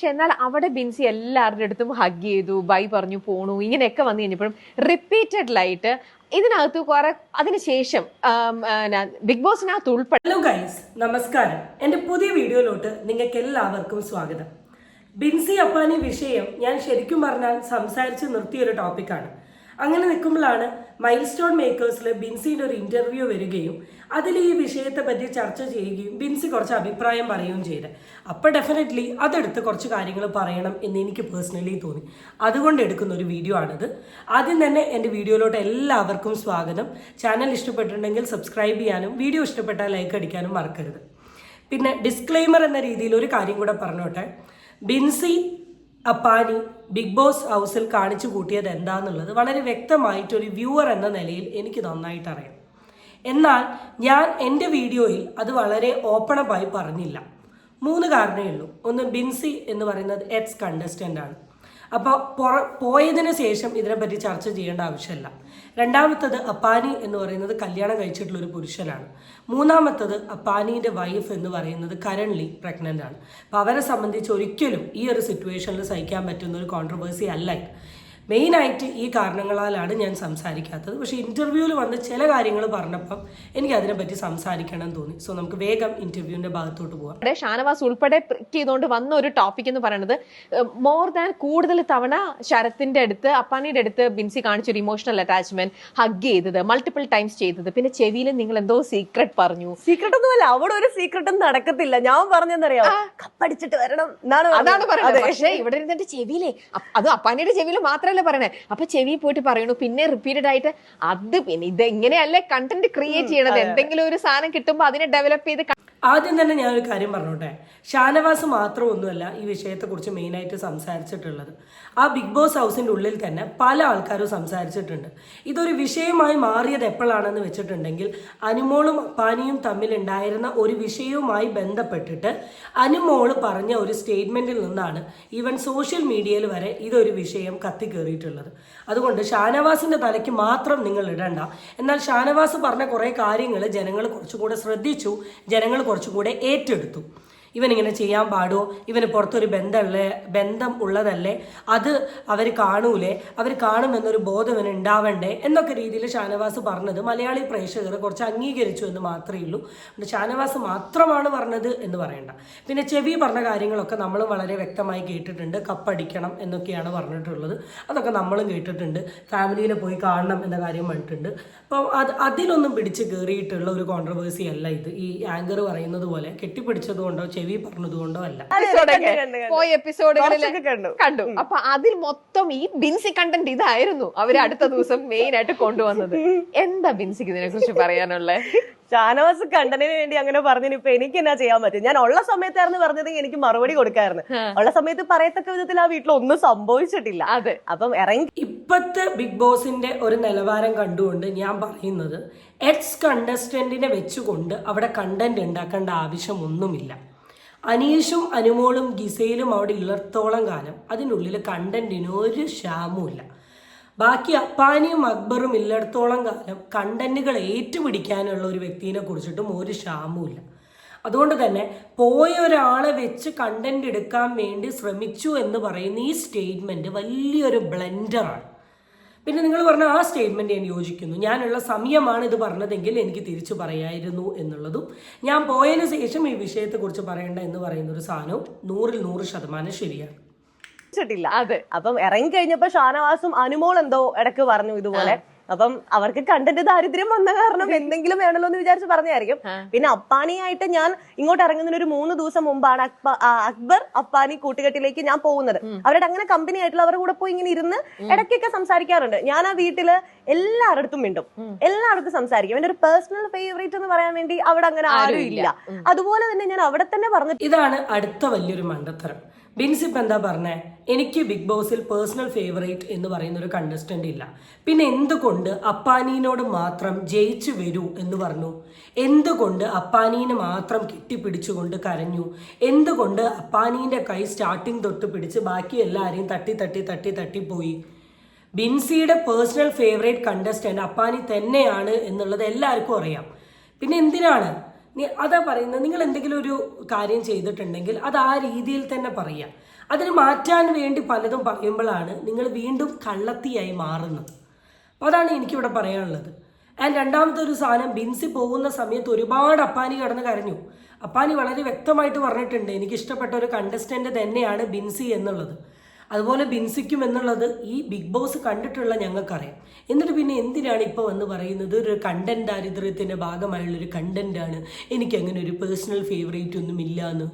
പക്ഷെ എന്നാൽ അവിടെ ബിൻസി എല്ലാവരുടെ അടുത്തും ഹഗ് ചെയ്തു, ബൈ പറഞ്ഞു, പോണു, ഇങ്ങനെയൊക്കെ വന്നു കഴിഞ്ഞപ്പോഴും റിപ്പീറ്റഡ്ലായിട്ട് ഇതിനകത്ത് കുറെ അതിനുശേഷം ബിഗ് ബോസിനകത്ത് ഉൾപ്പെടെ. ഹലോ ഗൈസ്, നമസ്കാരം. എൻ്റെ പുതിയ വീഡിയോയിലോട്ട് നിങ്ങൾക്ക് എല്ലാവർക്കും സ്വാഗതം. ബിൻസി അപ്പാനി വിഷയം ഞാൻ ശരിക്കും പറഞ്ഞാൽ സംസാരിച്ച് നിർത്തിയൊരു ടോപ്പിക്കാണ്. അങ്ങനെ നിൽക്കുമ്പോഴാണ് മൈൽ സ്റ്റോൺ മേക്കേഴ്സിൽ ബിൻസിൻ്റെ ഒരു ഇൻ്റർവ്യൂ വരികയും അതിൽ ഈ വിഷയത്തെ പറ്റി ചർച്ച ചെയ്യുകയും ബിൻസി കുറച്ച് അഭിപ്രായം പറയുകയും ചെയ്ത്. അപ്പോൾ ഡെഫിനറ്റ്ലി അതെടുത്ത് കുറച്ച് കാര്യങ്ങൾ പറയണം എന്ന് എനിക്ക് പേഴ്സണലി തോന്നി. അതുകൊണ്ട് എടുക്കുന്ന ഒരു വീഡിയോ ആണിത്. ആദ്യം തന്നെ എൻ്റെ വീഡിയോയിലോട്ട് എല്ലാവർക്കും സ്വാഗതം. ചാനൽ ഇഷ്ടപ്പെട്ടിട്ടുണ്ടെങ്കിൽ സബ്സ്ക്രൈബ് ചെയ്യാനും വീഡിയോ ഇഷ്ടപ്പെട്ടാൽ ലൈക്ക് അടിക്കാനും മറക്കരുത്. പിന്നെ ഡിസ്ക്ലെയിമർ എന്ന രീതിയിൽ ഒരു കാര്യം കൂടെ പറഞ്ഞോട്ടെ. ബിൻസി അപ്പാനി ബിഗ് ബോസ് ഹൗസിൽ കാണിച്ചു കൂട്ടിയത് എന്താണെന്നുള്ളത് വളരെ വ്യക്തമായിട്ടൊരു വ്യൂവർ എന്ന നിലയിൽ എനിക്ക് നന്നായിട്ട് അറിയാം. എന്നാൽ ഞാൻ എൻ്റെ വീഡിയോയിൽ അത് വളരെ ഓപ്പണപ്പായി പറഞ്ഞില്ല. 3 കാരണമേ ഉള്ളൂ. ഒന്ന്, ബിൻസി എന്ന് പറയുന്നത് എക്സ് കണ്ടസ്റ്റൻ്റ് ആണ്. അപ്പോൾ പോയതിന് ശേഷം ഇതിനെപ്പറ്റി ചർച്ച ചെയ്യേണ്ട ആവശ്യമില്ല. രണ്ടാമത്തത്, അപ്പാനി എന്ന് പറയുന്നത് കല്യാണം കഴിച്ചിട്ടുള്ള ഒരു പുരുഷനാണ്. മൂന്നാമത്തത്, അപ്പാനീൻ്റെ വൈഫ് എന്ന് പറയുന്നത് കറൻലി പ്രഗ്നൻ്റ് ആണ്. അപ്പോൾ അവരെ സംബന്ധിച്ച് ഒരിക്കലും ഈ ഒരു സിറ്റുവേഷനിൽ സഹിക്കാൻ പറ്റുന്ന ഒരു കോൺട്രവേഴ്സി അല്ല. മെയിനായിട്ട് ഈ കാരണങ്ങളാലാണ് ഞാൻ സംസാരിക്കാത്തത്. പക്ഷേ ഇൻ്റർവ്യൂവിൽ വന്ന് ചില കാര്യങ്ങൾ പറഞ്ഞപ്പം എനിക്ക് അതിനെപ്പറ്റി സംസാരിക്കണം എന്ന് തോന്നി. സോ നമുക്ക് വേഗം ഇൻ്റർവ്യൂവിൻ്റെ ഭാഗത്തോട്ട് പോകാം. ഷാനവാസ് ഉൾപ്പെടെ ചെയ്തുകൊണ്ട് വന്ന ഒരു ടോപ്പിക് എന്ന് പറയുന്നത് മോർ ദാൻ കൂടുതൽ തവണ ശരത്തിന്റെ അടുത്ത് അപ്പാനിയുടെ അടുത്ത് ബിൻസി കാണിച്ചൊരു ഇമോഷണൽ അറ്റാച്ച്മെന്റ്, ഹഗ് ചെയ്തത്, മൾട്ടിപ്പിൾ ടൈംസ് ചെയ്തത്. പിന്നെ ചെവിയിൽ നിങ്ങൾ എന്തോ സീക്രട്ട് പറഞ്ഞു. സീക്രട്ട് ഒന്നുമല്ല, അവിടെ ഒരു സീക്രട്ടും നടക്കത്തില്ല. ഞാൻ പറഞ്ഞെന്നറിയാം, കപ്പടിച്ചിട്ട് വരണം അതാണ് പറയുന്നത്. പക്ഷേ ഇവിടെ ഇരുന്നിട്ട് ചെവിയിലെ, അത് അപ്പാനിയുടെ ചെവിയിൽ മാത്രമല്ല പറയണേ, അപ്പൊ ചെവി പോയിട്ട് പറയണു. പിന്നെ റിപ്പീറ്റഡ് ആയിട്ട് അത് പിന്നെ ഇത് എങ്ങനെയല്ലേ കണ്ടന്റ് ക്രിയേറ്റ് ചെയ്യണത്. എന്തെങ്കിലും ഒരു സാധനം കിട്ടുമ്പോൾ അതിനെ ഡെവലപ്പ് ചെയ്ത്. ആദ്യം തന്നെ ഞാനൊരു കാര്യം പറഞ്ഞോട്ടെ. ഷാനവാസ് മാത്രമൊന്നുമല്ല ഈ വിഷയത്തെക്കുറിച്ച് മെയിനായിട്ട് സംസാരിച്ചിട്ടുള്ളത്. ആ ബിഗ് ബോസ് ഹൗസിൻ്റെ ഉള്ളിൽ തന്നെ പല ആൾക്കാരും സംസാരിച്ചിട്ടുണ്ട്. ഇതൊരു വിഷയമായി മാറിയത് എപ്പോഴാണെന്ന് വെച്ചിട്ടുണ്ടെങ്കിൽ, അനുമോളും അപ്പാനിയും തമ്മിലുണ്ടായിരുന്ന ഒരു വിഷയവുമായി ബന്ധപ്പെട്ടിട്ട് അനുമോള് പറഞ്ഞ ഒരു സ്റ്റേറ്റ്മെൻറ്റിൽ നിന്നാണ് ഈവൻ സോഷ്യൽ മീഡിയയിൽ വരെ ഇതൊരു വിഷയം കത്തിക്കേറിയിട്ടുള്ളത്. അതുകൊണ്ട് ഷാനവാസിൻ്റെ തലയ്ക്ക് മാത്രം നിങ്ങൾ ഇടണ്ട. എന്നാൽ ഷാനവാസ് പറഞ്ഞ കുറേ കാര്യങ്ങൾ ജനങ്ങൾ കുറച്ചുകൂടെ ശ്രദ്ധിച്ചു, ജനങ്ങൾ കുറച്ചുകൂടെ ഏറ്റെടുത്തു. ഇവനിങ്ങനെ ചെയ്യാൻ പാടുമോ, ഇവന് പുറത്തൊരു ബന്ധം ഉള്ളതല്ലേ, അത് അവർ കാണൂലേ, അവർ കാണുമെന്നൊരു ബോധം ഇവന് ഉണ്ടാവണ്ടേ എന്നൊക്കെ രീതിയിൽ ഷാനവാസ് പറഞ്ഞത് മലയാളി പ്രേക്ഷകർ കുറച്ച് അംഗീകരിച്ചു എന്ന് മാത്രമേ ഉള്ളൂ. ഷാനവാസ് മാത്രമാണ് പറഞ്ഞത് എന്ന് പറയണ്ട. പിന്നെ ചെവി പറഞ്ഞ കാര്യങ്ങളൊക്കെ നമ്മളും വളരെ വ്യക്തമായി കേട്ടിട്ടുണ്ട്. കപ്പടിക്കണം എന്നൊക്കെയാണ് പറഞ്ഞിട്ടുള്ളത്. അതൊക്കെ നമ്മളും കേട്ടിട്ടുണ്ട്. ഫാമിലിയിൽ പോയി കാണണം എന്ന കാര്യം പറഞ്ഞിട്ടുണ്ട്. അപ്പം അതിലൊന്നും പിടിച്ച് കയറിയിട്ടുള്ള ഒരു കോൺട്രവേഴ്സി അല്ല ഇത്. ഈ ആങ്കർ പറയുന്നത് പോലെ കെട്ടിപ്പിടിച്ചതുകൊണ്ടോ ചെവി പറഞ്ഞതുകൊണ്ടോ അല്ല. പോയ എപ്പിസോഡുകളിൽ കണ്ടു. അപ്പൊ അതിൽ മൊത്തം ഈ ബിൻസി കണ്ടന്റ് ഇതായിരുന്നു അവര് അടുത്ത ദിവസം മെയിൻ ആയിട്ട് കൊണ്ടുവന്നത്. എന്താ ബിൻസിക്ക് ഇതിനെ കുറിച്ച് പറയാനുള്ളത്? ഷാനവാസ് കണ്ടന്റിന് വേണ്ടി അങ്ങനെ പറഞ്ഞതിന് ഇപ്പൊ എനിക്ക് എന്നാ ചെയ്യാൻ പറ്റും? ഞാൻ ഉള്ള സമയത്തായിരുന്നു പറഞ്ഞതെങ്കിൽ എനിക്ക് മറുപടി കൊടുക്കായിരുന്നു. ഉള്ള സമയത്ത് പറയത്തക്ക വിധത്തിൽ ആ വീട്ടിൽ ഒന്നും സംഭവിച്ചിട്ടില്ല. അതെ, അപ്പം ഇറങ്ങി ഇപ്പത്തെ ബിഗ് ബോസിന്റെ ഒരു നിലവാരം കണ്ടുകൊണ്ട് ഞാൻ പറയുന്നത്, എക്സ് കണ്ടസ്റ്റന്റിനെ വെച്ചുകൊണ്ട് അവിടെ കണ്ടന്റ് ഉണ്ടാക്കേണ്ട ആവശ്യമൊന്നുമില്ല. അനീഷും അനുമോളും ഗിസയിലും അവിടെ ഉള്ളിടത്തോളം കാലം അതിനുള്ളിൽ കണ്ടന്റിന് ഒരു ക്ഷാമവുമില്ല. ബാക്കി അപ്പാനിയും അക്ബറും ഇല്ലടത്തോളം കാലം കണ്ടന്റുകൾ ഏറ്റുപിടിക്കാനുള്ള ഒരു വ്യക്തിനെ കുറിച്ചിട്ടും ഒരു ക്ഷാമവുമില്ല. അതുകൊണ്ട് തന്നെ പോയ ഒരാളെ വെച്ച് കണ്ടന്റ് എടുക്കാൻ വേണ്ടി ശ്രമിച്ചു എന്ന് പറയുന്ന ഈ സ്റ്റേറ്റ്മെന്റ് വലിയൊരു ബ്ലണ്ടറാണ്. പിന്നെ നിങ്ങൾ പറഞ്ഞ ആ സ്റ്റേറ്റ്മെന്റ് ഞാൻ യോജിക്കുന്നു. ഞാനുള്ള സമയമാണ് ഇത് പറഞ്ഞതെങ്കിൽ എനിക്ക് തിരിച്ചു പറയായിരുന്നു എന്നുള്ളതും, ഞാൻ പോയതിനു ശേഷം ഈ വിഷയത്തെക്കുറിച്ച് പറയേണ്ട എന്ന് പറയുന്ന ഒരു സാധനവും 100% ശരിയാണ്. അതെ, അപ്പം ഇറങ്ങി കഴിഞ്ഞപ്പോ ഷാനവാസും അനുമോൾ എന്തോ ഇടക്ക് പറഞ്ഞു ഇതുപോലെ. അപ്പം അവർക്ക് കണ്ടന്റ് ദാരിദ്ര്യം വന്ന കാരണം എന്തെങ്കിലും വേണല്ലോ എന്ന് വിചാരിച്ച് പറഞ്ഞായിരിക്കും. പിന്നെ അപ്പാനിയായിട്ട് ഞാൻ ഇങ്ങോട്ട് ഇറങ്ങുന്നതിന് ഒരു 3 ദിവസം മുമ്പാണ് അക്ബർ അപ്പാനി കൂട്ടുകെട്ടിലേക്ക് ഞാൻ പോകുന്നത്. അവരുടെ അങ്ങനെ കമ്പനി ആയിട്ടുള്ള അവരുടെ കൂടെ പോയി ഇങ്ങനെ ഇരുന്ന് ഇടയ്ക്കൊക്കെ സംസാരിക്കാറുണ്ട്. ഞാൻ ആ വീട്ടില് എല്ലാവരുടെ മിണ്ടും, എല്ലാവർക്കും സംസാരിക്കും. എന്റെ ഒരു പേഴ്സണൽ ഫേവറേറ്റ് എന്ന് പറയാൻ വേണ്ടി അവിടെ അങ്ങനെ ആരും ഇല്ല. അതുപോലെ തന്നെ ഞാൻ അവിടെ തന്നെ പറഞ്ഞു. ഇതാണ് അടുത്ത വലിയൊരു മണ്ടത്തരം. ബിൻസി ഇപ്പം എന്താ പറഞ്ഞേ, എനിക്ക് ബിഗ് ബോസിൽ പേഴ്സണൽ ഫേവറേറ്റ് എന്ന് പറയുന്ന ഒരു കണ്ടസ്റ്റന്റ് ഇല്ല, പിന്നെ എന്തുകൊണ്ട് അപ്പാനീനോട് മാത്രം ജയിച്ചു വരൂ എന്ന് പറഞ്ഞു? എന്തുകൊണ്ട് അപ്പാനീനെ മാത്രം കെട്ടിപ്പിടിച്ചുകൊണ്ട് കരഞ്ഞു? എന്തുകൊണ്ട് അപ്പാനീൻ്റെ കൈ സ്റ്റാർട്ടിങ് തൊട്ട് പിടിച്ച് ബാക്കി എല്ലാവരെയും തട്ടി പോയി? ബിൻസിയുടെ പേഴ്സണൽ ഫേവറേറ്റ് കണ്ടസ്റ്റന്റ് അപ്പാനി തന്നെയാണ് എന്നുള്ളത് എല്ലാവർക്കും അറിയാം. പിന്നെ എന്തിനാണ് അതാ പറയുന്നത്, നിങ്ങൾ എന്തെങ്കിലും ഒരു കാര്യം ചെയ്തിട്ടുണ്ടെങ്കിൽ അത് ആ രീതിയിൽ തന്നെ പറയാം. അതിന് മാറ്റാൻ വേണ്ടി പലതും പറയുമ്പോഴാണ് നിങ്ങൾ വീണ്ടും കള്ളത്തിയായി മാറുന്നത്. അപ്പോൾ അതാണ് എനിക്കിവിടെ പറയാനുള്ളത്. ആൻഡ് രണ്ടാമത്തെ ഒരു സാധനം, ബിൻസി പോകുന്ന സമയത്ത് ഒരുപാട് അപ്പാനി കടന്ന് കരഞ്ഞു. അപ്പാനി വളരെ വ്യക്തമായിട്ട് പറഞ്ഞിട്ടുണ്ട്, എനിക്കിഷ്ടപ്പെട്ട ഒരു കണ്ടസ്റ്റൻ്റ് തന്നെയാണ് ബിൻസി എന്നുള്ളത്. അതുപോലെ ബിൻസിക്കും എന്നുള്ളത് ഈ ബിഗ് ബോസ് കണ്ടിട്ടുള്ള ഞങ്ങൾക്കറിയാം. എന്നിട്ട് പിന്നെ എന്തിനാണ് ഇപ്പോൾ വന്ന് പറയുന്നത് ഒരു കണ്ടന്റ് ദാരിദ്ര്യത്തിൻ്റെ ഭാഗമായുള്ളൊരു കണ്ടന്റാണ്, എനിക്ക് അങ്ങനെ ഒരു പേഴ്സണൽ ഫേവറേറ്റ് ഒന്നും ഇല്ല എന്ന്.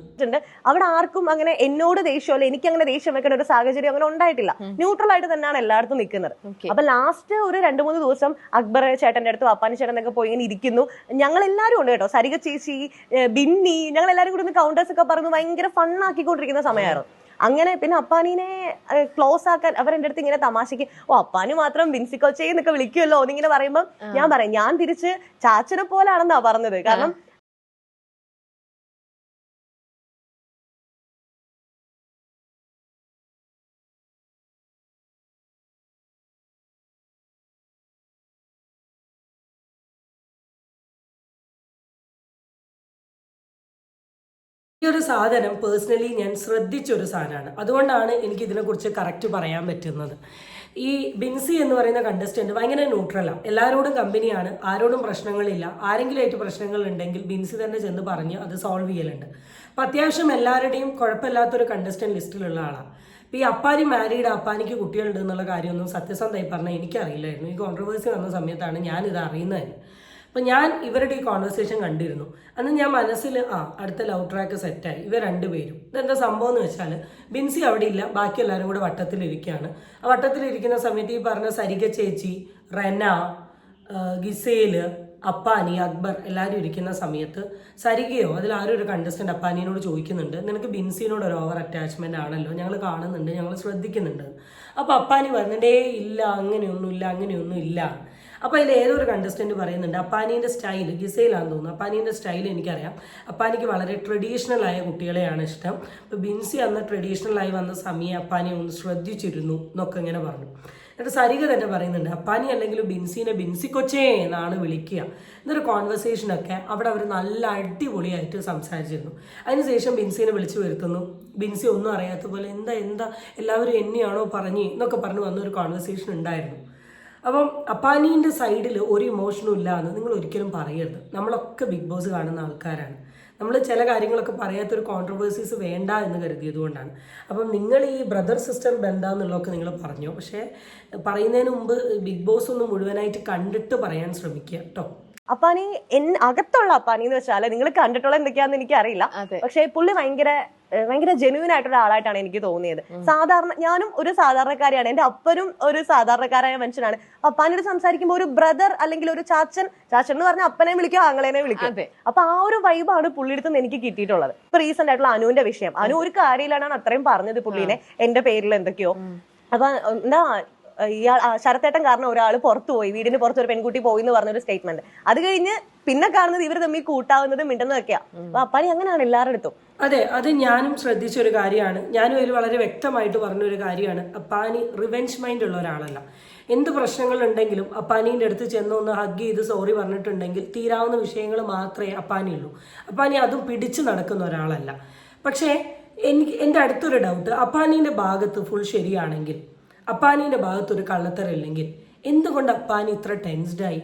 അവിടെ ആർക്കും അങ്ങനെ എന്നോട് ദേഷ്യമല്ല, എനിക്ക് അങ്ങനെ ദേഷ്യം വെക്കേണ്ട ഒരു സാഹചര്യം അങ്ങനെ ഉണ്ടായിട്ടില്ല. ന്യൂട്രൽ ആയിട്ട് തന്നെയാണ് എല്ലായിടത്തും നിൽക്കുന്നത്. അപ്പൊ ലാസ്റ്റ് ഒരു 2-3 ദിവസം അക്ബർ ചേട്ടന്റെ അടുത്ത് അപ്പാനി ചേട്ടനൊക്കെ പോയി ഇങ്ങനെ ഇരിക്കുന്നു. ഞങ്ങൾ എല്ലാവരും ഉണ്ട് കേട്ടോ, സരിക ചേച്ചി, ബിന്നി, ഞങ്ങൾ എല്ലാവരും കൂടി കൗണ്ടേഴ്സ് ഒക്കെ പറഞ്ഞു ഭയങ്കര ഫണ്ണാക്കിക്കൊണ്ടിരിക്കുന്ന സമയമായിരുന്നു. അങ്ങനെ പിന്നെ അപ്പാനിനെ ക്ലോസ് ആക്കാൻ അവരെന്റെ അടുത്ത് ഇങ്ങനെ തമാശക്ക്, അപ്പാനി മാത്രം ബിൻസി കൊച്ചേ എന്നൊക്കെ വിളിക്കുമല്ലോ എന്നിങ്ങനെ പറയുമ്പോൾ ഞാൻ പറയും, ഞാൻ തിരിച്ച് ചാച്ചനെ പോലാണെന്നാ പറഞ്ഞത്. കാരണം ഈ ഒരു സാധനം പേഴ്സണലി ഞാൻ ശ്രദ്ധിച്ചൊരു സാധനമാണ്. അതുകൊണ്ടാണ് എനിക്ക് ഇതിനെക്കുറിച്ച് കറക്റ്റ് പറയാൻ പറ്റുന്നത്. ഈ ബിൻസി എന്ന് പറയുന്ന കണ്ടസ്റ്റന്റ് ഭയങ്കര ന്യൂട്രലാണ്, എല്ലാവരോടും കമ്പനിയാണ്, ആരോടും പ്രശ്നങ്ങളില്ല. ആരെങ്കിലും ആയിട്ട് പ്രശ്നങ്ങൾ ഉണ്ടെങ്കിൽ ബിൻസി തന്നെ ചെന്ന് പറഞ്ഞ് അത് സോൾവ് ചെയ്യലുണ്ട്. അപ്പം അത്യാവശ്യം എല്ലാവരുടെയും കുഴപ്പമില്ലാത്തൊരു കണ്ടസ്റ്റന്റ് ലിസ്റ്റിലുള്ള ആളാണ്. ഇപ്പോൾ ഈ അപ്പാനി മാരീഡ്, അപ്പാനിക്ക് കുട്ടികളുണ്ട് എന്നുള്ള കാര്യമൊന്നും സത്യസന്ധമായി പറഞ്ഞാൽ എനിക്കറിയില്ലായിരുന്നു. ഈ കോൺട്രവേഴ്സി വന്ന സമയത്താണ് ഞാനിത് അറിയുന്നത്. അപ്പം ഞാൻ ഇവരുടെ ഈ കോൺവെർസേഷൻ കണ്ടിരുന്നു. അന്ന് ഞാൻ മനസ്സിൽ അടുത്ത ലവ് ട്രാക്ക് സെറ്റായി, ഇവർ രണ്ടുപേരും. ഇതെന്താ സംഭവം എന്ന് വെച്ചാൽ, ബിൻസി അവിടെ ഇല്ല, ബാക്കി എല്ലാവരും കൂടെ വട്ടത്തിലിരിക്കുകയാണ്. ആ വട്ടത്തിലിരിക്കുന്ന സമയത്ത് ഈ പറഞ്ഞ സരിക ചേച്ചി, റെന, ഗിസേല്, അപ്പാനി, അക്ബർ എല്ലാവരും ഇരിക്കുന്ന സമയത്ത് സരികയോ അതിലാരും ഒരു കണ്ടസ്റ്റന്റ് അപ്പാനിയോട് ചോദിക്കുന്നുണ്ട്, നിനക്ക് ബിൻസിനോട് ഒരു ഓവർ അറ്റാച്ച്മെന്റ് ആണല്ലോ, ഞങ്ങൾ കാണുന്നുണ്ട്, ഞങ്ങൾ ശ്രദ്ധിക്കുന്നുണ്ട്. അപ്പോൾ അപ്പാനി പറഞ്ഞിട്ടേ ഇല്ല, അങ്ങനെയൊന്നും ഇല്ല. അപ്പോൾ അതിൽ ഏതൊരു കണ്ടസ്റ്റന്റ് പറയുന്നുണ്ട്, അപ്പാനീൻ്റെ സ്റ്റൈൽ, ഗിസയിലാണെന്ന് തോന്നുന്നു, അപ്പാനീൻ്റെ സ്റ്റൈൽ എനിക്കറിയാം, അപ്പാനിക്ക് വളരെ ട്രഡീഷണൽ ആയ കുട്ടികളെയാണ് ഇഷ്ടം. അപ്പോൾ ബിൻസി അന്ന് ട്രഡീഷണൽ ആയി വന്ന സമയം അപ്പാനി ഒന്ന് ശ്രദ്ധിച്ചിരുന്നു എന്നൊക്കെ ഇങ്ങനെ പറഞ്ഞു. എന്നിട്ട് സരിക തന്നെ പറയുന്നുണ്ട്, അപ്പാനി അല്ലെങ്കിൽ ബിൻസിനെ ബിൻസി കൊച്ചേ എന്നാണ് വിളിക്കുക എന്നൊരു കോൺവെർസേഷനൊക്കെ അവിടെ അവർ നല്ല അടിപൊളിയായിട്ട് സംസാരിച്ചിരുന്നു. അതിനുശേഷം ബിൻസിനെ വിളിച്ചു വരുത്തുന്നു. ബിൻസി ഒന്നും അറിയാത്ത പോലെ എന്താ എല്ലാവരും എന്നെയാണോ എന്നൊക്കെ പറഞ്ഞു വന്നൊരു കോൺവെർസേഷൻ ഉണ്ടായിരുന്നു. അപ്പം അപ്പാനീൻ്റെ സൈഡിൽ ഒരു ഇമോഷനും ഇല്ല എന്ന് നിങ്ങൾ ഒരിക്കലും പറയരുത്. നമ്മളൊക്കെ ബിഗ് ബോസ് കാണുന്ന ആൾക്കാരാണ്. നമ്മൾ ചില കാര്യങ്ങളൊക്കെ പറയാത്തൊരു കോൺട്രവേഴ്സീസ് വേണ്ട എന്ന് കരുതിയതുകൊണ്ടാണ്. അപ്പം നിങ്ങൾ ഈ ബ്രദർ സിസ്റ്റർ ബന്ധം എന്നുള്ളതൊക്കെ നിങ്ങൾ പറഞ്ഞു, പക്ഷേ പറയുന്നതിന് മുമ്പ് ബിഗ് ബോസ് ഒന്ന് മുഴുവനായിട്ട് കണ്ടിട്ട് പറയാൻ ശ്രമിക്കുക കേട്ടോ. അപ്പാനി അകത്തുള്ള അപ്പാനി എന്ന് വെച്ചാൽ നിങ്ങൾ കണ്ടിട്ടുള്ള എന്തൊക്കെയാന്ന് എനിക്ക് അറിയില്ല, പക്ഷെ പുള്ളി ഭയങ്കര ജെന്യൂൻ ആയിട്ടുള്ള ആളായിട്ടാണ് എനിക്ക് തോന്നിയത്. സാധാരണ ഞാനും ഒരു സാധാരണക്കാരിയാണ്, എന്റെ അപ്പനും ഒരു സാധാരണക്കാരായ മനുഷ്യനാണ്. അപ്പാനോട് സംസാരിക്കുമ്പോൾ ഒരു ബ്രദർ അല്ലെങ്കിൽ ഒരു ചാച്ചൻ എന്ന് പറഞ്ഞാൽ അപ്പനെ വിളിക്കും, ആങ്ങളേനെ വിളിക്കും. അപ്പൊ ആ ഒരു വൈബാണ് പുള്ളിയെടുത്ത് നിന്ന് എനിക്ക് കിട്ടിയിട്ടുള്ളത്. ഇപ്പൊ റീസെന്റ് ആയിട്ടുള്ള അനുവിന്റെ വിഷയം, അനു ഒരു കാര്യമില്ലാണ് അത്രയും പറഞ്ഞത് പുള്ളീനെ എന്റെ പേരിൽ എന്തൊക്കെയോ. അപ്പൊ എന്താ ശരത്തേട്ടൻ കാരണം ഒരാൾ പുറത്തു പോയി, വീടിന് പുറത്ത് ഒരു പെൺകുട്ടി പോയി എന്ന് പറഞ്ഞൊരു സ്റ്റേറ്റ്മെന്റ്. അത് കഴിഞ്ഞ് പിന്നെ കാണുന്നത് ഇവർ തമ്മിൽ കൂട്ടാവുന്നതും മിണ്ടുന്നതൊക്കെയാ. അപ്പൊ അപ്പാനി അങ്ങനെയാണ് എല്ലാവരുടെ അടുത്തും. അതെ, അത് ഞാനും ശ്രദ്ധിച്ചൊരു കാര്യമാണ്. ഞാനും അതിൽ വളരെ വ്യക്തമായിട്ട് പറഞ്ഞൊരു കാര്യമാണ്, അപ്പാനി റിവെഞ്ച് മൈൻഡ് ഉള്ള ഒരാളല്ല. എന്ത് പ്രശ്നങ്ങളുണ്ടെങ്കിലും അപ്പാനീൻ്റെ അടുത്ത് ചെന്നൊന്ന് ഹഗ് ചെയ്ത് സോറി പറഞ്ഞിട്ടുണ്ടെങ്കിൽ തീരാവുന്ന വിഷയങ്ങൾ മാത്രമേ അപ്പാനിയുള്ളൂ. അപ്പാനി അതും പിടിച്ചു നടക്കുന്ന ഒരാളല്ല. പക്ഷേ എൻ്റെ അടുത്തൊരു ഡൗട്ട്, അപ്പാനീൻ്റെ ഭാഗത്ത് ഫുൾ ശരിയാണെങ്കിൽ, അപ്പാനീൻ്റെ ഭാഗത്തൊരു കള്ളത്തരമില്ലെങ്കിൽ എന്തുകൊണ്ട് അപ്പാനി ഇത്ര ടെൻസ്ഡായി?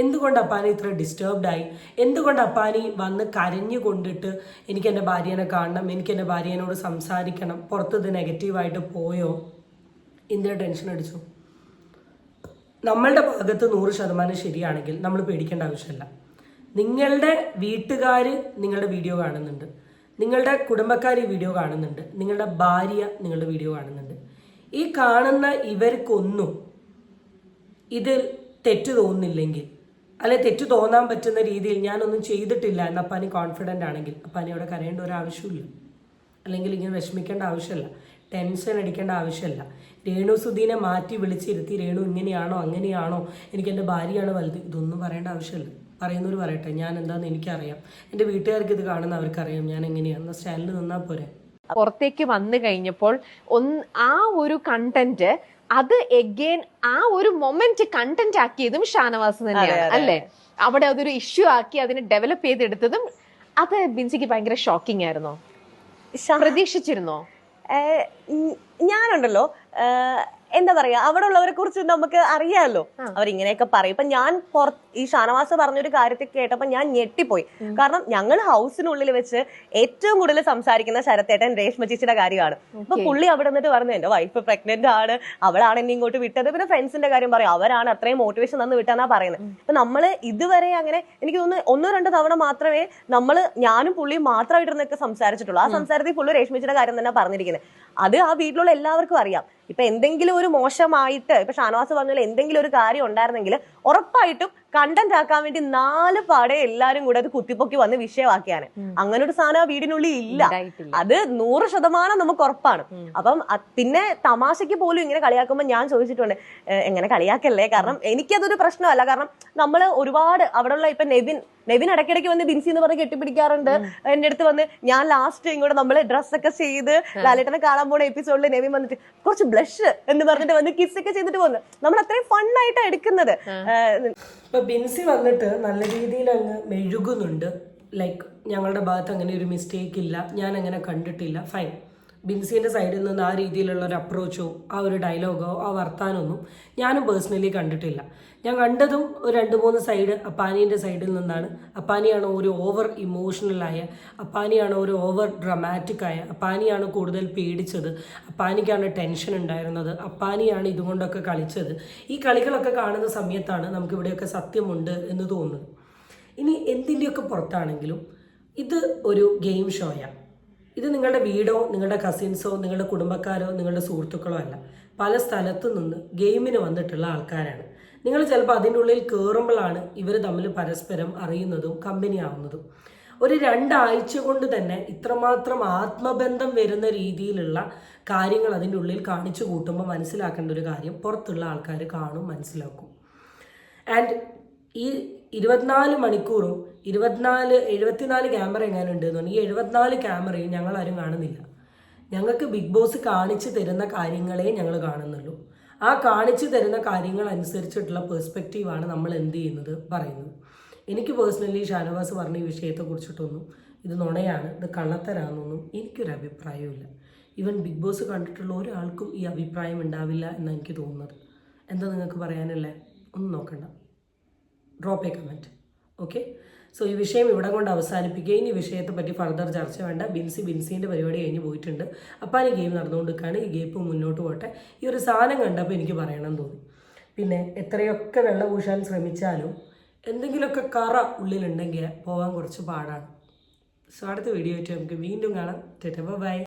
എന്തുകൊണ്ട് അപ്പാനി ഇത്ര ഡിസ്റ്റർബ്ഡായി? എന്തുകൊണ്ട് അപ്പാനി വന്ന് കരഞ്ഞു കൊണ്ടിട്ട് എനിക്ക് എൻ്റെ ഭാര്യേനെ കാണണം, എനിക്ക് എൻ്റെ ഭാര്യേനോട് സംസാരിക്കണം, പുറത്തത് നെഗറ്റീവായിട്ട് പോയോ, എന്തിനാ ടെൻഷൻ അടിച്ചു? നമ്മളുടെ ഭാഗത്ത് 100% ശരിയാണെങ്കിൽ നമ്മൾ പേടിക്കേണ്ട ആവശ്യമില്ല. നിങ്ങളുടെ വീട്ടുകാർ നിങ്ങളുടെ വീഡിയോ കാണുന്നുണ്ട്, നിങ്ങളുടെ കുടുംബക്കാർ ഈ വീഡിയോ കാണുന്നുണ്ട്, നിങ്ങളുടെ ഭാര്യ നിങ്ങളുടെ വീഡിയോ കാണുന്നുണ്ട്. ഈ കാണുന്ന ഇവർക്കൊന്നും ഇതിൽ തെറ്റ് തോന്നുന്നില്ലെങ്കിൽ, അല്ലെ തെറ്റ് തോന്നാൻ പറ്റുന്ന രീതിയിൽ ഞാനൊന്നും ചെയ്തിട്ടില്ല എന്ന് അപ്പാനി കോൺഫിഡൻ്റ് ആണെങ്കിൽ അപ്പാനി അവിടെ കരയേണ്ട ഒരു ആവശ്യമില്ല, അല്ലെങ്കിൽ ഇങ്ങനെ വിഷമിക്കേണ്ട ആവശ്യമില്ല, ടെൻഷൻ അടിക്കേണ്ട ആവശ്യമില്ല. രേണു സുധീനെ മാറ്റി വിളിച്ചിരുത്തി രേണു ഇങ്ങനെയാണോ അങ്ങനെയാണോ, എനിക്ക് എൻ്റെ ഭാര്യയാണ് വലുത്, ഇതൊന്നും പറയേണ്ട ആവശ്യമില്ല. പറയുന്നവർ പറയട്ടെ, ഞാൻ എന്താണെന്ന് എനിക്കറിയാം, എൻ്റെ വീട്ടുകാർക്ക് ഇത് കാണുന്ന അവർക്കറിയാം ഞാൻ എങ്ങനെയാണെന്ന സ്റ്റാൻഡിൽ നിന്നാൽ പോരെ. പുറത്തേക്ക് വന്നു കഴിഞ്ഞപ്പോൾ ആ ഒരു കണ്ടന്റ് അത് എഗെയിൻ ആ ഒരു മൊമെന്റ് കണ്ടന്റ് ആക്കിയതും ഷാനവാസ് തന്നെയാണ് അല്ലേ? അവിടെ അതൊരു ഇഷ്യൂ ആക്കി അതിനെ ഡെവലപ്പ് ചെയ്തെടുത്തതും അത് ബിൻസിക്ക് ഭയങ്കര ഷോക്കിംഗ് ആയിരുന്നോ? പ്രതീക്ഷിച്ചിരുന്നോ? ഞാനുണ്ടല്ലോ എന്താ പറയാ, അവിടെ ഉള്ളവരെ കുറിച്ച് നമുക്ക് അറിയാമല്ലോ, അവരിങ്ങനെയൊക്കെ പറയും. ഇപ്പൊ ഞാൻ ഈ ഷാനവാസ് പറഞ്ഞൊരു കാര്യത്തിൽ കേട്ടപ്പോ ഞാൻ ഞെട്ടിപ്പോയി. കാരണം ഞങ്ങൾ ഹൗസിനുള്ളിൽ വെച്ച് ഏറ്റവും കൂടുതൽ സംസാരിക്കുന്ന ശരത്തേട്ടൻ രേഷ്മ ചേച്ചിയുടെ കാര്യമാണ്. അപ്പൊ പുള്ളി അവിടെ നിന്നിട്ട് പറഞ്ഞു എന്റെ വൈഫ് പ്രഗ്നന്റ് ആണ്, അവളാണ് എന്നെ ഇങ്ങോട്ട് വിട്ടത്. പിന്നെ ഫ്രണ്ട്സിന്റെ കാര്യം പറയും, അവരാണ് അത്രയും മോട്ടിവേഷൻ തന്നു വിട്ടെന്നാ പറയുന്നത്. അപ്പൊ നമ്മള് ഇതുവരെ അങ്ങനെ എനിക്ക് തോന്നുന്നു 1-2 തവണ മാത്രമേ ഞാനും പുള്ളിയും മാത്രമായിട്ടിരുന്നൊക്കെ സംസാരിച്ചിട്ടുള്ളൂ. ആ സംസാരത്തിൽ പുള്ളി രേഷ്മിച്ചിയുടെ കാര്യം തന്നെ പറഞ്ഞിരിക്കുന്നത്. അത് ആ വീട്ടിലുള്ള എല്ലാവർക്കും അറിയാം. ഇപ്പൊ എന്തെങ്കിലും ഒരു മോശമായിട്ട് ഇപ്പൊ ഷാനവാസ് പറഞ്ഞ എന്തെങ്കിലും ഒരു കാര്യം ഉണ്ടായിരുന്നെങ്കിൽ ഉറപ്പായിട്ടും കണ്ടന്റ് ആക്കാൻ വേണ്ടി 4 പാടെ എല്ലാരും കൂടെ അത് കുത്തിപ്പൊക്കി വന്ന് വിഷയമാക്കിയാണ്. അങ്ങനെ ഒരു സാധനം ആ വീടിനുള്ളിൽ ഇല്ല. അത് 100% നമുക്ക് ഉറപ്പാണ്. അപ്പം പിന്നെ തമാശയ്ക്ക് പോലും ഇങ്ങനെ കളിയാക്കുമ്പോൾ ഞാൻ ചോദിച്ചിട്ടുണ്ട്, എങ്ങനെ കളിയാക്കല്ലേ? കാരണം എനിക്കതൊരു പ്രശ്നമല്ല. കാരണം നമ്മള് ഒരുപാട് അവിടെയുള്ള ഇപ്പൊ നെവിൻ ഇടയ്ക്കിടയ്ക്ക് വന്ന് ബിൻസി എന്ന് പറഞ്ഞ് കെട്ടിപ്പിടിക്കാറുണ്ട്. എന്റെ അടുത്ത് വന്ന് ഞാൻ ലാസ്റ്റ് ഇങ്ങോട്ട് നമ്മള് ഡ്രസ്സൊക്കെ ചെയ്ത് ലാലേട്ടനെ കാണാൻ പോണ എപ്പിസോഡിൽ നെവിൻ വന്നിട്ട് കുറച്ച് ബ്ലഷ് എന്ന് പറഞ്ഞിട്ട് വന്ന് കിസ്സൊക്കെ ചെയ്തിട്ട് പോകുന്നത്. നമ്മൾ അത്രയും ഫണ്ണായിട്ടാണ് എടുക്കുന്നത്. ഇപ്പൊ ബിൻസി വന്നിട്ട് നല്ല രീതിയിൽ അങ്ങ് മെഴുകുന്നുണ്ട്. ലൈക്ക് ഞങ്ങളുടെ ഭാഗത്ത് അങ്ങനെ ഒരു മിസ്റ്റേക്ക് ഇല്ല, ഞാൻ അങ്ങനെ കണ്ടിട്ടില്ല, ഫൈൻ. ബിൻസിന്റെ സൈഡിൽ നിന്ന് ആ രീതിയിലുള്ള ഒരു അപ്രോച്ചോ ആ ഒരു ഡയലോഗോ ആ വർത്താനമൊന്നും ഞാനും പേഴ്സണലി കണ്ടിട്ടില്ല. ഞാൻ കണ്ടതും ഒരു 2-3 സൈഡ് അപ്പാനീൻ്റെ സൈഡിൽ നിന്നാണ്. അപ്പാനിയാണ് ഒരു ഓവർ ഇമോഷണലായ, അപ്പാനിയാണ് ഒരു ഓവർ ഡ്രമാറ്റിക്കായ, അപ്പാനിയാണ് കൂടുതൽ പേടിച്ചത്, അപ്പാനിക്കാണ് ടെൻഷൻ ഉണ്ടായിരുന്നത്, അപ്പാനിയാണ് ഇതുകൊണ്ടൊക്കെ കളിച്ചത്. ഈ കളികളൊക്കെ കാണുന്ന സമയത്താണ് നമുക്കിവിടെയൊക്കെ സത്യമുണ്ട് എന്ന് തോന്നുന്നത്. ഇനി എന്തിൻ്റെയൊക്കെ പുറത്താണെങ്കിലും ഇത് ഒരു ഗെയിം ഷോയാണ്. ഇത് നിങ്ങളുടെ വീടോ നിങ്ങളുടെ കസിൻസോ നിങ്ങളുടെ കുടുംബക്കാരോ നിങ്ങളുടെ സുഹൃത്തുക്കളോ അല്ല. പല സ്ഥലത്തു നിന്ന് ഗെയിമിന് വന്നിട്ടുള്ള ആൾക്കാരാണ്. നിങ്ങൾ ചിലപ്പോൾ അതിൻ്റെ ഉള്ളിൽ കയറുമ്പോഴാണ് ഇവർ തമ്മിൽ പരസ്പരം അറിയുന്നതും കമ്പനി ആവുന്നതും. ഒരു 2 ആഴ്ച കൊണ്ട് തന്നെ ഇത്രമാത്രം ആത്മബന്ധം വരുന്ന രീതിയിലുള്ള കാര്യങ്ങൾ അതിൻ്റെ ഉള്ളിൽ കാണിച്ചു കൂട്ടുമ്പോൾ മനസ്സിലാക്കേണ്ട ഒരു കാര്യം പുറത്തുള്ള ആൾക്കാർ കാണും, മനസ്സിലാക്കും. ആൻഡ് ഈ 24 മണിക്കൂറും 74 ക്യാമറ എങ്ങാനുണ്ട് എന്ന് പറഞ്ഞാൽ ഈ 74 ക്യാമറയും ഞങ്ങളാരും കാണുന്നില്ല. ഞങ്ങൾക്ക് ബിഗ് ബോസ് കാണിച്ചു തരുന്ന കാര്യങ്ങളെ ഞങ്ങൾ കാണുന്നുള്ളൂ. ആ കാണിച്ചു തരുന്ന കാര്യങ്ങൾ അനുസരിച്ചിട്ടുള്ള പെർസ്പെക്റ്റീവാണ് നമ്മൾ എന്ത് ചെയ്യുന്നത് പറയുന്നത്. എനിക്ക് പേഴ്സണലി ഷാനവാസ് പറഞ്ഞ ഈ വിഷയത്തെക്കുറിച്ചിട്ടൊന്നും ഇത് നുണയാണ്, ഇത് കള്ളത്തരാണെന്നൊന്നും എനിക്കൊരു അഭിപ്രായമില്ല. ഈവൻ ബിഗ് ബോസ് കണ്ടിട്ടുള്ള ഒരാൾക്കും ഈ അഭിപ്രായം ഉണ്ടാവില്ല എന്നാണ് എനിക്ക് തോന്നുന്നത്. എന്താ നിങ്ങൾക്ക് പറയാനല്ലേ? ഒന്നും നോക്കണ്ട, drop A comment. Okay, so ഈ വിഷയം ഇവിടെ കൊണ്ട് അവസാനിപ്പിക്കുക. ഇനി വിഷയത്തെ പറ്റി ഫർദർ ചർച്ച വേണ്ട. ബിൻസിൻ്റെ പരിപാടി കഴിഞ്ഞ് പോയിട്ടുണ്ട്. അപ്പോൾ ഈ ഗെയിം നടന്നുകൊണ്ടിരിക്കുകയാണ്. ഈ ഗെയിം മുന്നോട്ട് പോട്ടെ. ഈ ഒരു സാധനം കണ്ടപ്പോൾ എനിക്ക് പറയണം തോന്നി. പിന്നെ എത്രയൊക്കെ വെള്ളം പൂശാൻ ശ്രമിച്ചാലും എന്തെങ്കിലുമൊക്കെ കറ ഉള്ളിലുണ്ടെങ്കിൽ പോകാൻ കുറച്ച് പാടാണ്. സോ അടുത്ത വീഡിയോ ആയിട്ട് നമുക്ക് വീണ്ടും കാണാം. ബൈ.